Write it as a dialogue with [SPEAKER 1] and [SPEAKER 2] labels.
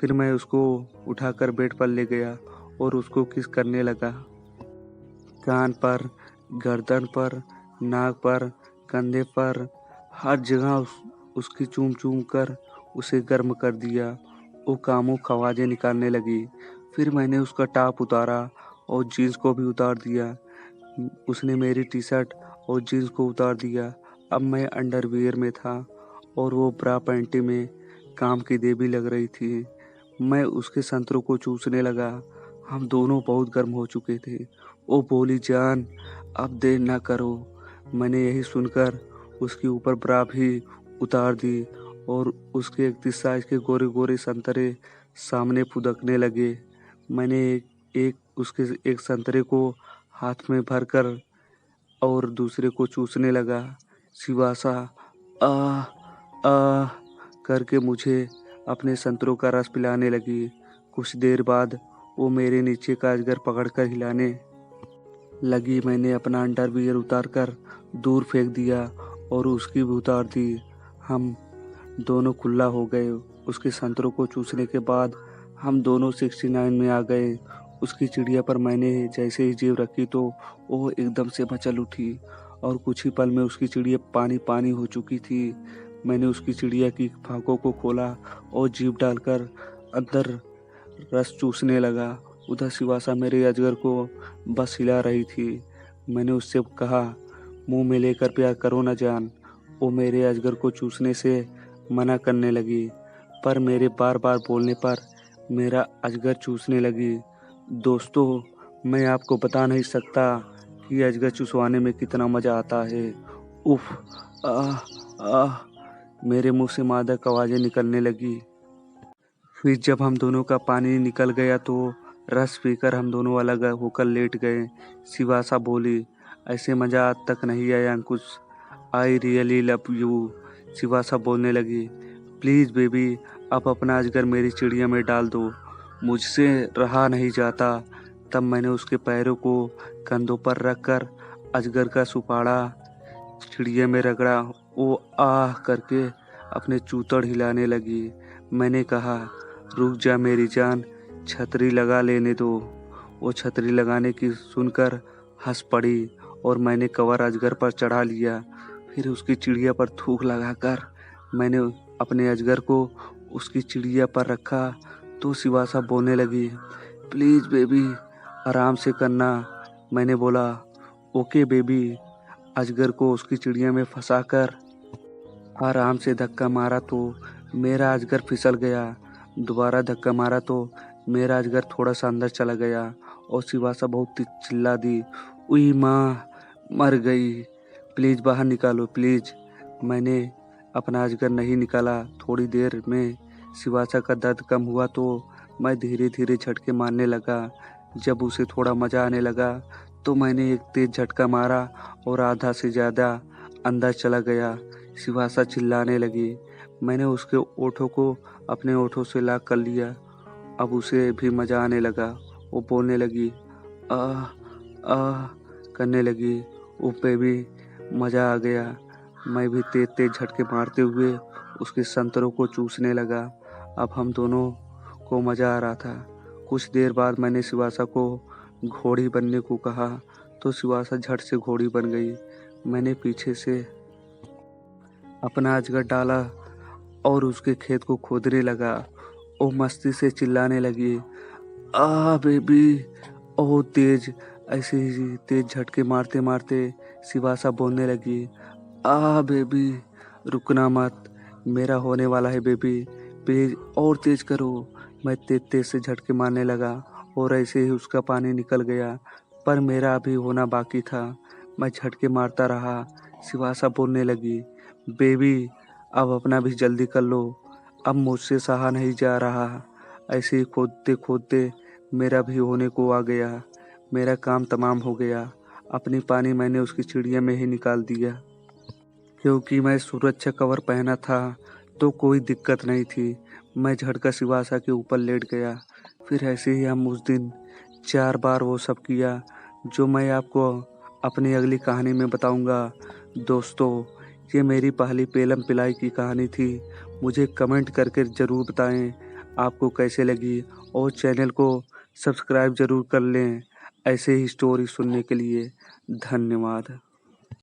[SPEAKER 1] फिर मैं उसको उठाकर बेड पर ले गया और उसको किस करने लगा। कान पर, गर्दन पर, नाक पर, कंधे पर, हर जगह उसकी चूम चूम कर उसे गर्म कर दिया। वो कामुक आवाज़ें निकालने लगी। फिर मैंने उसका टॉप उतारा और जीन्स को भी उतार दिया। उसने मेरी टी शर्ट और जीन्स को उतार दिया। अब मैं अंडरवियर में था और वो ब्रा पैंटी में काम की देवी लग रही थी। मैं उसके संतरों को चूसने लगा। हम दोनों बहुत गर्म हो चुके थे। वो बोली, जान अब देर ना करो। मैंने यही सुनकर उसके ऊपर ब्रा भी उतार दी और उसके 31 साइज के गोरे गोरे संतरे सामने फुदकने लगे। मैंने उसके एक संतरे को हाथ में भरकर और दूसरे को चूसने लगा। शिवासा आह आह करके मुझे अपने संतरों का रस पिलाने लगी। कुछ देर बाद वो मेरे नीचे का अजगर पकड़कर हिलाने लगी। मैंने अपना अंडरवियर उतारकर दूर फेंक दिया और उसकी भी उतार दी। हम दोनों खुला हो गए। उसके संतरों को चूसने के बाद हम दोनों 69 में आ गए। उसकी चिड़िया पर मैंने जैसे ही जीभ रखी तो वो एकदम से मचल उठी और कुछ ही पल में उसकी चिड़िया पानी पानी हो चुकी थी। मैंने उसकी चिड़िया की फांकों को खोला और जीभ डालकर अंदर रस चूसने लगा। उधर शिवासा मेरे अजगर को बस हिला रही थी। मैंने उससे कहा, मुंह में लेकर प्यार करो न जान। वो मेरे अजगर को चूसने से मना करने लगी, पर मेरे बार बार बोलने पर मेरा अजगर चूसने लगी। दोस्तों, मैं आपको बता नहीं सकता कि अजगर चूसवाने में कितना मज़ा आता है। उफ, आह आह मेरे मुंह से मादक आवाज़ें निकलने लगी। फिर जब हम दोनों का पानी निकल गया तो रस पीकर हम दोनों अलग होकर लेट गए। शिवासा बोली, ऐसे मज़ा आज तक नहीं आया Ankush. I really love you. Shivasa बोलने लगी, प्लीज़ बेबी अब अपना अजगर मेरी चिड़िया में डाल दो, मुझसे रहा नहीं जाता। तब मैंने उसके पैरों को कंधों पर रखकर अजगर का सुपाड़ा चिड़िया में रगड़ा। वो आह करके अपने चूतड़ हिलाने लगी। मैंने कहा, रुक जा मेरी जान, छतरी लगा लेने दो। वो छतरी लगाने की सुनकर हंस पड़ी और मैंने कवर अजगर पर चढ़ा लिया। फिर उसकी चिड़िया पर थूक लगाकर मैंने अपने अजगर को उसकी चिड़िया पर रखा तो शिवासा बोलने लगी, प्लीज़ बेबी आराम से करना। मैंने बोला, ओके बेबी। अजगर को उसकी चिड़िया में फंसाकर आराम से धक्का मारा तो मेरा अजगर फिसल गया। दोबारा धक्का मारा तो मेरा अजगर थोड़ा सा अंदर चला गया और शिवासा बहुत चिल्ला दी, उई माँ मर गई, प्लीज़ बाहर निकालो प्लीज़। मैंने अपना अजगर नहीं निकाला। थोड़ी देर में शिवासा का दर्द कम हुआ तो मैं धीरे धीरे झटके मारने लगा। जब उसे थोड़ा मज़ा आने लगा तो मैंने एक तेज़ झटका मारा और आधा से ज़्यादा अंदर चला गया। शिवासा चिल्लाने लगी। मैंने उसके ओठों को अपने ओठों से लाक कर लिया। अब उसे भी मज़ा आने लगा। वो बोलने लगी, आह आह करने लगी। उस पे भी मज़ा आ गया। मैं भी तेज तेज झटके मारते हुए उसके संतरों को चूसने लगा। अब हम दोनों को मज़ा आ रहा था। कुछ देर बाद मैंने शिवासा को घोड़ी बनने को कहा तो शिवासा झट से घोड़ी बन गई। मैंने पीछे से अपना अजगर डाला और उसके खेत को खोदने लगा। वो मस्ती से चिल्लाने लगी, आह बेबी। ओह तेज, ऐसे ही तेज झटके मारते मारते शिवासा बोलने लगी, आह बेबी रुकना मत, मेरा होने वाला है बेबी, प्लीज़ और तेज करो। मैं तेज तेज से झटके मारने लगा और ऐसे ही उसका पानी निकल गया, पर मेरा अभी होना बाकी था। मैं झटके मारता रहा। शिवासा बोलने लगी, बेबी अब अपना भी जल्दी कर लो, अब मुझसे सहा नहीं जा रहा। ऐसे ही खोदते खोदते मेरा भी होने को आ गया। मेरा काम तमाम हो गया। अपनी पानी मैंने उसकी चिड़िया में ही निकाल दिया। क्योंकि मैं सुरक्षा कवर पहना था तो कोई दिक्कत नहीं थी। मैं झटका शिवासा के ऊपर लेट गया। फिर ऐसे ही हम उस दिन 4 बार वो सब किया जो मैं आपको अपनी अगली कहानी में बताऊंगा। दोस्तों, ये मेरी पहली पेलम पिलाई की कहानी थी। मुझे कमेंट करके ज़रूर बताएं आपको कैसे लगी और चैनल को सब्सक्राइब ज़रूर कर लें ऐसे ही स्टोरी सुनने के लिए। धन्यवाद।